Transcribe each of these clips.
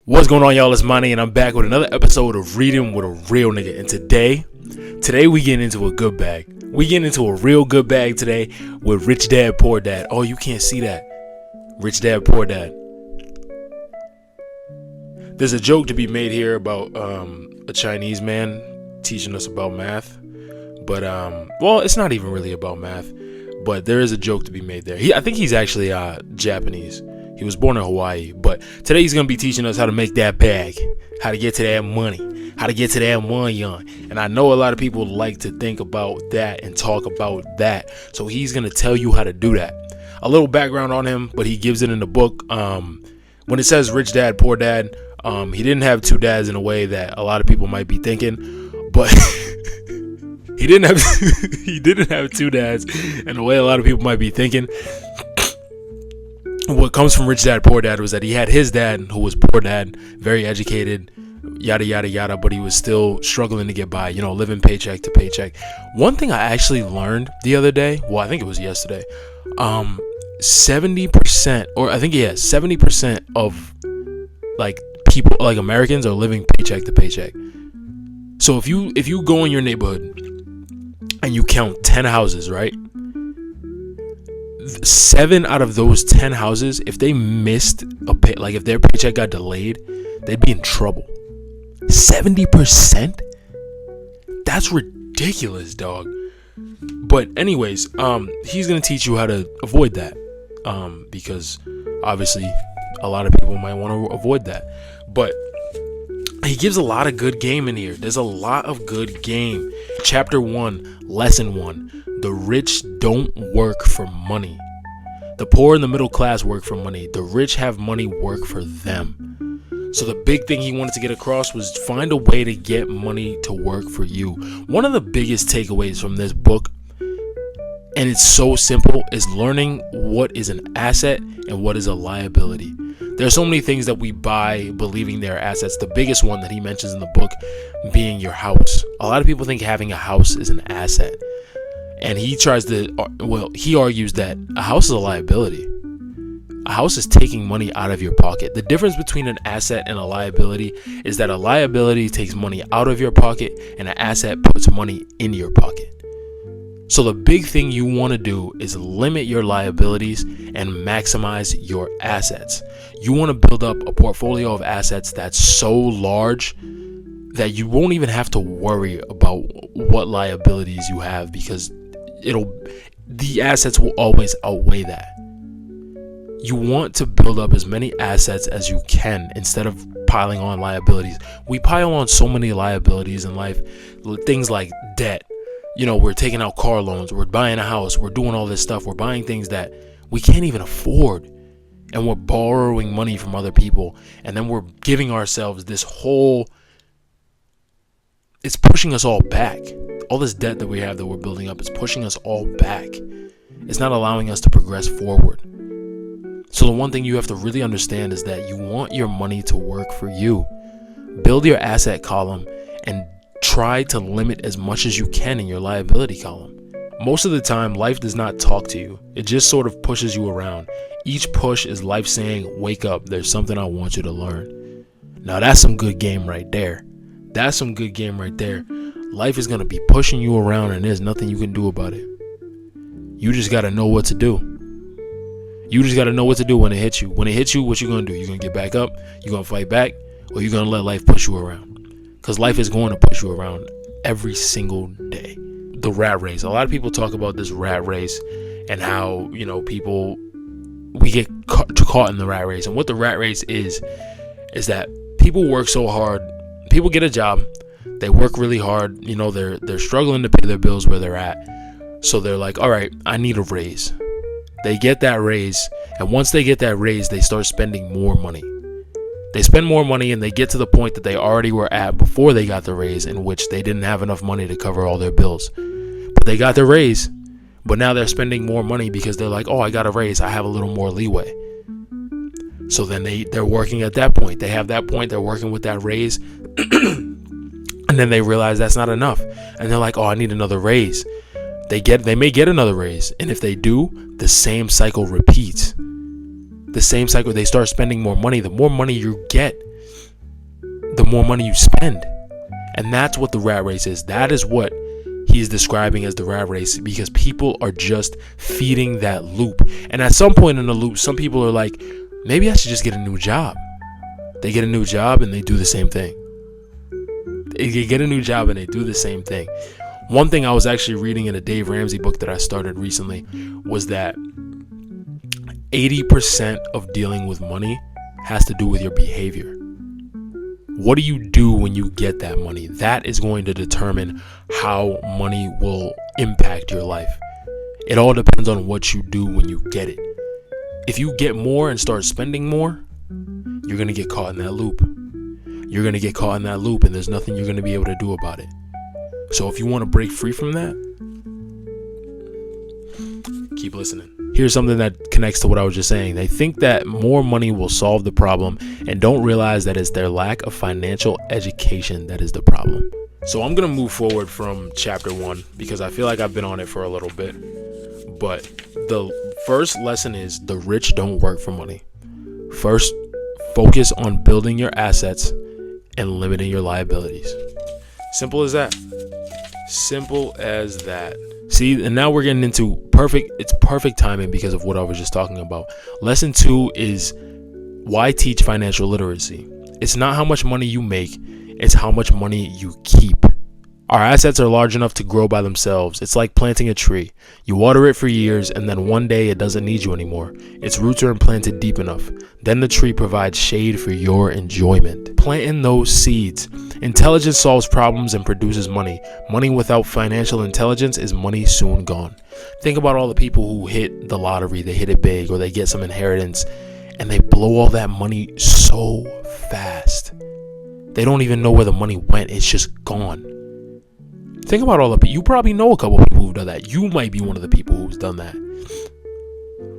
What's going on, y'all? It's Money, and I'm back with another episode of Reading with a Real Nigga. And today we get into a good bag. We get into a real good bag today with Rich Dad, Poor Dad. Oh, you can't see that. Rich Dad, Poor Dad. There's a joke to be made here about a Chinese man teaching us about math. But, well, it's not even really about math. But there is a joke to be made there. I think he's actually Japanese. He was born in Hawaii, but today he's going to be teaching us how to make that bag, how to get to that money, And I know a lot of people like to think about that and talk about that. So he's going to tell you how to do that. A little background on him, but he gives it in the book. When it says Rich Dad, Poor Dad, he didn't have two dads in a way that a lot of people might be thinking, but he didn't have two dads in a way a lot of people might be thinking. What comes from Rich Dad, Poor Dad was that he had his dad, who was poor dad, very educated, yada, yada, yada, but he was still struggling to get by, living paycheck to paycheck. One thing I actually learned the other day, well, I think it was yesterday, 70% of people, like Americans, are living paycheck to paycheck. So if you go in your neighborhood and you count 10 houses, right? 7 out of those 10 houses, if they missed if their paycheck got delayed, they'd be in trouble. 70%? That's ridiculous, dog. But anyways, he's gonna teach you how to avoid that, because obviously a lot of people might want to avoid that. But he gives a lot of good game in here. There's a lot of good game. Chapter 1, lesson 1. The rich don't work for money. The poor and the middle class work for money. The rich have money work for them. So the big thing he wanted to get across was find a way to get money to work for you. One of the biggest takeaways from this book, and it's so simple, is learning what is an asset and what is a liability. There are so many things that we buy believing they're assets. The biggest one that he mentions in the book being your house. A lot of people think having a house is an asset. And he argues that a house is a liability. A house is taking money out of your pocket. The difference between an asset and a liability is that a liability takes money out of your pocket and an asset puts money in your pocket. So the big thing you want to do is limit your liabilities and maximize your assets. You want to build up a portfolio of assets that's so large that you won't even have to worry about what liabilities you have, because the assets will always outweigh that. You want to build up as many assets as you can instead of piling on liabilities. We pile on so many liabilities in life, things like debt. We're taking out car loans, we're buying a house, we're doing all this stuff, we're buying things that we can't even afford, and we're borrowing money from other people, and then we're giving ourselves this whole, it's pushing us all back. All this debt that we have that we're building up is pushing us all back. It's not allowing us to progress forward. So the one thing you have to really understand is that you want your money to work for you. Build your asset column and try to limit as much as you can in your liability column. Most of the time, life does not talk to you. It just sort of pushes you around. Each push is life saying, wake up, there's something I want you to learn. Now that's some good game right there. Life is going to be pushing you around and there's nothing you can do about it. You just got to know what to do. You just got to know what to do when it hits you. When it hits you, what you going to do? You're going to get back up, you're going to fight back, or you're going to let life push you around. Because life is going to push you around every single day. The rat race. A lot of people talk about this rat race and how, we get caught in the rat race. And what the rat race is that people work so hard. People get a job. They work really hard. They're struggling to pay their bills where they're at. So they're like, all right, I need a raise. They get that raise. And once they get that raise, they start spending more money. They spend more money and they get to the point that they already were at before they got the raise, in which they didn't have enough money to cover all their bills. But they got the raise. But now they're spending more money because they're like, oh, I got a raise. I have a little more leeway. So then they're working at that point. They have that point. They're working with that raise. And then they realize that's not enough. And they're like, oh, I need another raise. They may get another raise. And if they do, the same cycle repeats. The same cycle. They start spending more money. The more money you get, the more money you spend. And that's what the rat race is. That is what he's describing as the rat race, because people are just feeding that loop. And at some point in the loop, some people are like, maybe I should just get a new job. They get a new job and they do the same thing. They get a new job and they do the same thing. One thing I was actually reading in a Dave Ramsey book that I started recently was that 80% of dealing with money has to do with your behavior. What do you do when you get that money? That is going to determine how money will impact your life. It all depends on what you do when you get it. If you get more and start spending more, you're going to get caught in that loop. You're going to get caught in that loop, and there's nothing you're going to be able to do about it. So if you want to break free from that, keep listening. Here's something that connects to what I was just saying. They think that more money will solve the problem and don't realize that it's their lack of financial education that is the problem. So I'm going to move forward from chapter 1 because I feel like I've been on it for a little bit. But the first lesson is the rich don't work for money. First, focus on building your assets and limiting your liabilities. Simple as that. Simple as that. See, and now we're getting into it's perfect timing because of what I was just talking about. Lesson 2 is why teach financial literacy. It's not how much money you make, it's how much money you keep. Our assets are large enough to grow by themselves. It's like planting a tree. You water it for years and then one day it doesn't need you anymore. Its roots are implanted deep enough. Then the tree provides shade for your enjoyment. Planting those seeds. Intelligence solves problems and produces money. Money without financial intelligence is money soon gone. Think about all the people who hit the lottery, they hit it big, or they get some inheritance and they blow all that money so fast. They don't even know where the money went. It's just gone. Think about all the people. You probably know a couple of people who've done that. You might be one of the people who's done that.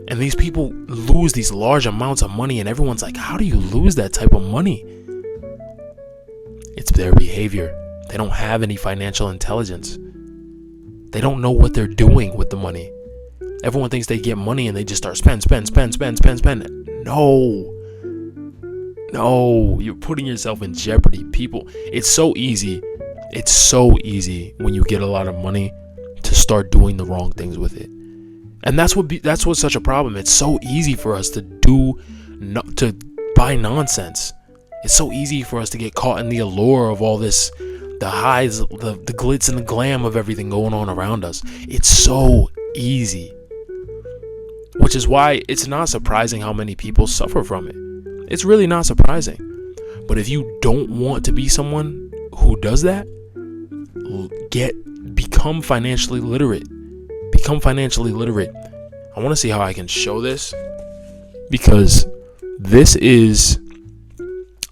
And these people lose these large amounts of money and everyone's like, how do you lose that type of money? It's their behavior. They don't have any financial intelligence. They don't know what they're doing with the money. Everyone thinks they get money and they just start spend. No, you're putting yourself in jeopardy. People, it's so easy when you get a lot of money to start doing the wrong things with it. And that's what's such a problem. It's so easy for us to buy nonsense. It's so easy for us to get caught in the allure of all this, the highs, the glitz and the glam of everything going on around us. It's so easy. Which is why it's not surprising how many people suffer from it. It's really not surprising. But if you don't want to be someone who does that, become financially literate. Become financially literate. I want to see how I can show this, because this is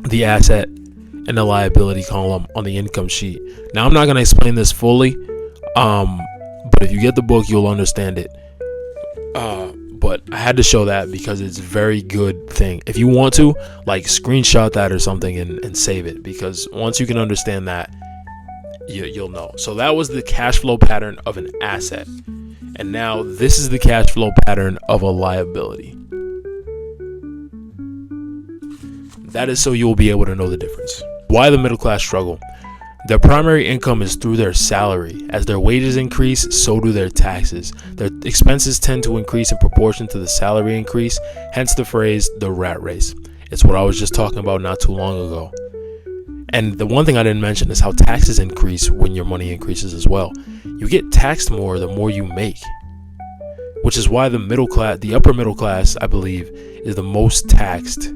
the asset and the liability column on the income sheet. Now, I'm not going to explain this fully, but if you get the book, you'll understand it. But I had to show that because it's a very good thing. If you want to, screenshot that or something and save it, because once you can understand that, you'll know. So that was the cash flow pattern of an asset. And now this is the cash flow pattern of a liability. That is so you'll be able to know the difference. Why the middle class struggle? Their primary income is through their salary. As their wages increase, so do their taxes. Their expenses tend to increase in proportion to the salary increase, hence the phrase, the rat race. It's what I was just talking about not too long ago. And the one thing I didn't mention is how taxes increase when your money increases as well. You get taxed more the more you make, which is why the upper middle class, I believe, is the most taxed,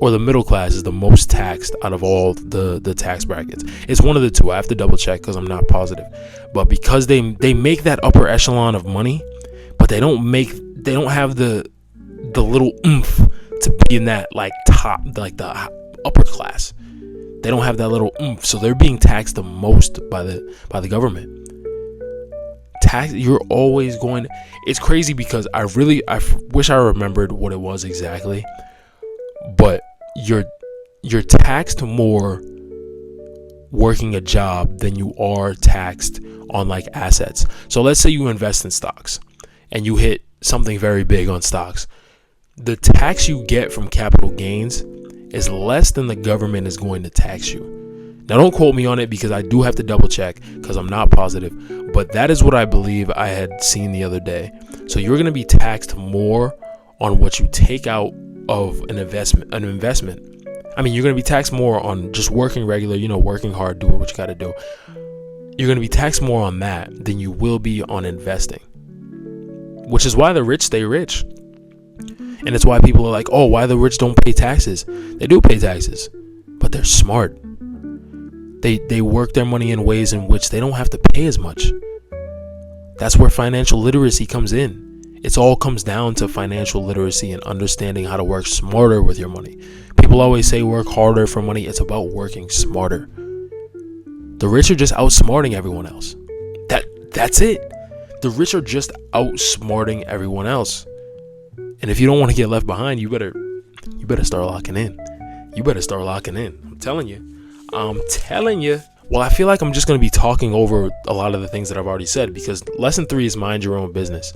or the middle class is the most taxed out of all the tax brackets. It's one of the two. I have to double check because I'm not positive. But because they make that upper echelon of money, but they don't have the little oomph to be in that top, the upper class. They don't have that little oomph, so they're being taxed the most by the government. You're always going. It's crazy because I wish I remembered what it was exactly, but you're taxed more working a job than you are taxed on assets. So let's say you invest in stocks and you hit something very big on stocks. The tax you get from capital gains is less than the government is going to tax you. Now, don't quote me on it because I do have to double check because I'm not positive, but that is what I believe I had seen the other day. So you're going to be taxed more on what you take out of an investment. I mean, you're going to be taxed more on just working regular, working hard, doing what you got to do. You're going to be taxed more on that than you will be on investing, which is why the rich stay rich. And it's why people are like, oh, why the rich don't pay taxes? They do pay taxes, but they're smart. They work their money in ways in which they don't have to pay as much. That's where financial literacy comes in. It all comes down to financial literacy and understanding how to work smarter with your money. People always say work harder for money. It's about working smarter. The rich are just outsmarting everyone else. That's it. The rich are just outsmarting everyone else. And if you don't want to get left behind, you better start locking in. I'm telling you. Well, I feel like I'm just going to be talking over a lot of the things that I've already said because lesson 3 is mind your own business.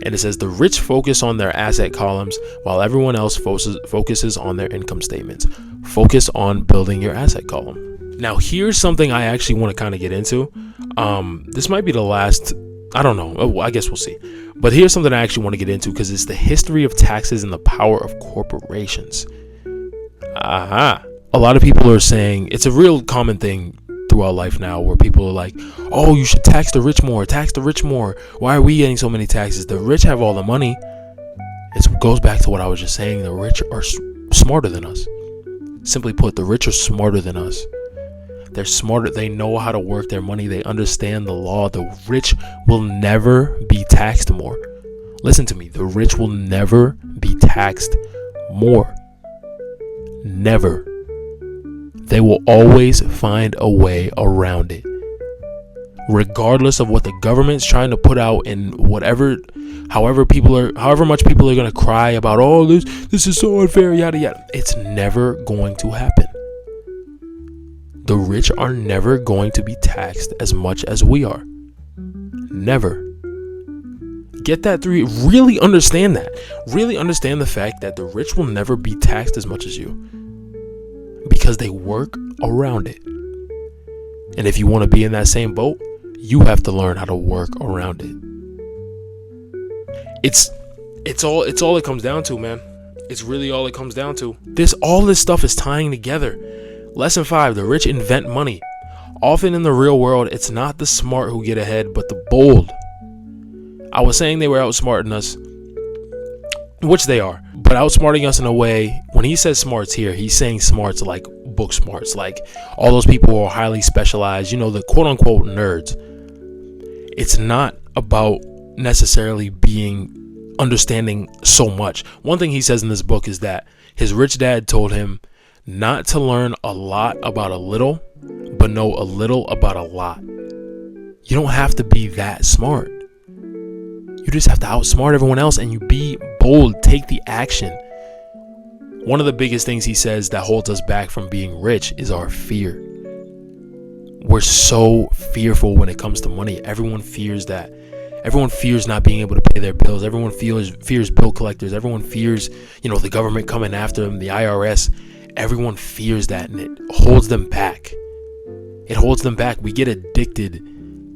And it says the rich focus on their asset columns while everyone else focuses on their income statements. Focus on building your asset column. Now, here's something I actually want to kind of get into. This might be the last, I don't know. I guess we'll see. But here's something I actually want to get into because it's the history of taxes and the power of corporations. A lot of people are saying it's a real common thing throughout life now where people are like, oh, you should tax the rich more. Why are we getting so many taxes? The rich have all the money. It goes back to what I was just saying. The rich are smarter than us. Simply put, the rich are smarter than us. They're smarter. They know how to work their money. They understand the law. The rich will never be taxed more. Listen to me. The rich will never be taxed more. Never. They will always find a way around it. Regardless of what the government's trying to put out and however much people are going to cry about, oh, this is so unfair, yada, yada. It's never going to happen. The rich are never going to be taxed as much as we are. Never. Get that through. Really understand that. Really understand the fact that the rich will never be taxed as much as you. Because they work around it. And if you want to be in that same boat, you have to learn how to work around it. It's all it comes down to, man. It's really all it comes down to. All this stuff is tying together. Lesson 5, the rich invent money. Often in the real world, it's not the smart who get ahead, but the bold. I was saying they were outsmarting us, which they are, but outsmarting us in a way, when he says smarts here, he's saying smarts like book smarts, like all those people who are highly specialized, the quote unquote nerds. It's not about necessarily understanding so much. One thing he says in this book is that his rich dad told him not to learn a lot about a little, but know a little about a lot. You don't have to be that smart. You just have to outsmart everyone else and you be bold, take the action. One of the biggest things he says that holds us back from being rich is our fear. We're so fearful when it comes to money. Everyone fears that. Everyone fears not being able to pay their bills. Everyone fears bill collectors. Everyone fears, the government coming after them, the IRS. Everyone fears that, and it holds them back. It holds them back. We get addicted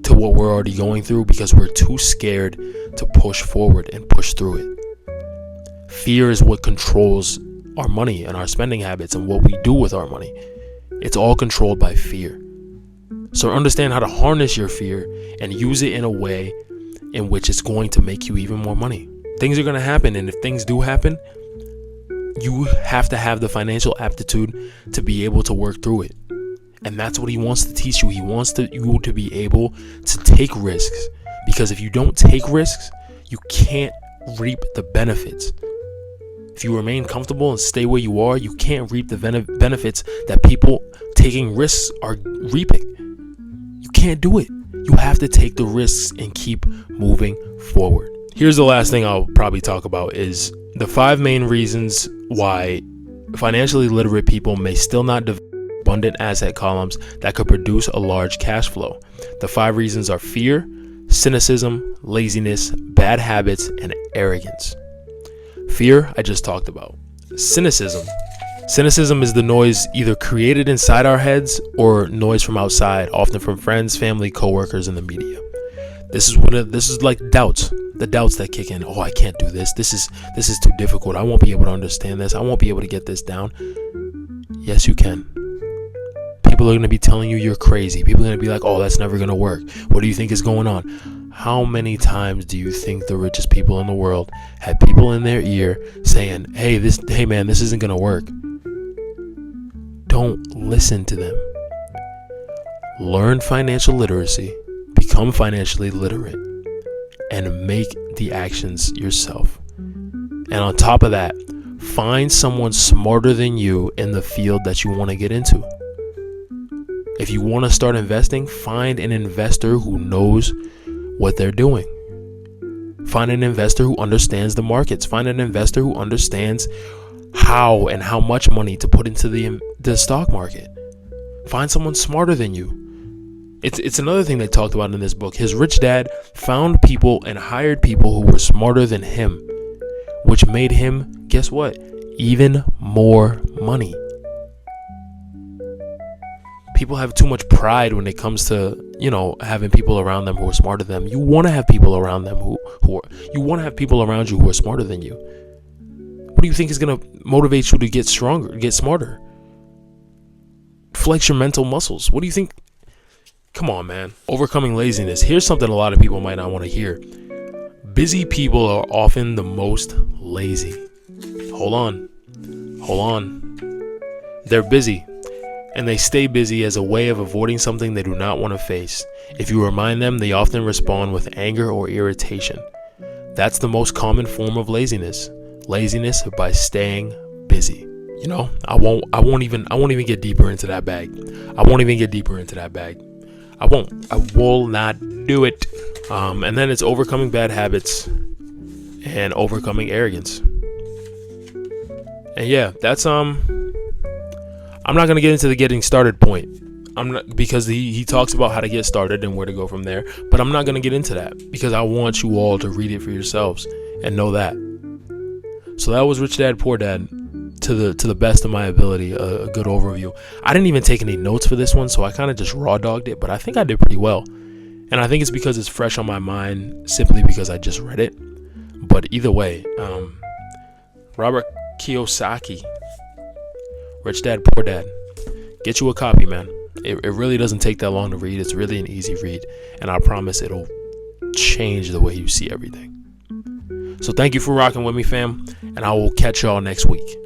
to what we're already going through because we're too scared to push forward and push through it. Fear is what controls our money and our spending habits and what we do with our money. It's all controlled by fear. So understand how to harness your fear and use it in a way in which it's going to make you even more money. Things are going to happen, and if things do happen, you have to have the financial aptitude to be able to work through it. And that's what he wants to teach you. He wants you to be able to take risks, because if you don't take risks, you can't reap the benefits. If you remain comfortable and stay where you are, you can't reap the benefits that people taking risks are reaping. You can't do it. You have to take the risks and keep moving forward. Here's the last thing I'll probably talk about is the 5 main reasons why financially literate people may still not develop abundant asset columns that could produce a large cash flow. The 5 reasons are fear, cynicism, laziness, bad habits, and arrogance. Fear, I just talked about. Cynicism, Cynicism is the noise either created inside our heads or noise from outside, often from friends, family, coworkers, and the media. This is like doubts, the doubts that kick in. Oh, I can't do this. This is too difficult. I won't be able to understand this. I won't be able to get this down. Yes, you can. People are going to be telling you you're crazy. People are going to be like, oh, that's never going to work. What do you think is going on? How many times do you think the richest people in the world had people in their ear saying, hey man, this isn't going to work? Don't listen to them. Learn financial literacy, become financially literate, and make the actions yourself. And on top of that, find someone smarter than you in the field that you want to get into. If you want to start investing, find an investor who knows what they're doing. Find an investor who understands the markets. Find an investor who understands how and how much money to put into the stock market. Find someone smarter than you. It's another thing they talked about in this book. His rich dad found people and hired people who were smarter than him, which made him, guess what? Even more money. People have too much pride when it comes to, having people around them who are smarter than them. You want to have people around them you want to have people around you who are smarter than you. What do you think is going to motivate you to get stronger, get smarter? Flex your mental muscles. What do you think? Come on, man. Overcoming laziness. Here's something a lot of people might not want to hear. Busy people are often the most lazy. Hold on. They're busy, and they stay busy as a way of avoiding something they do not want to face. If you remind them, they often respond with anger or irritation. That's the most common form of laziness. Laziness by staying busy. I won't even get deeper into that bag. I will not do it. And then it's overcoming bad habits and overcoming arrogance. And yeah, that's I'm not gonna get into the getting started point. I'm not, because he talks about how to get started and where to go from there. But I'm not gonna get into that because I want you all to read it for yourselves and know that. So that was Rich Dad Poor Dad, to the best of my ability, a good overview. I didn't even take any notes for this one, so I kind of just raw dogged it, but I think I did pretty well. And I think it's because it's fresh on my mind, simply because I just read it. But either way, Robert Kiyosaki, Rich Dad Poor Dad. Get you a copy, man. It really doesn't take that long to read. It's really an easy read, and I promise it'll change the way you see everything. So thank you for rocking with me, fam, and I will catch y'all next week.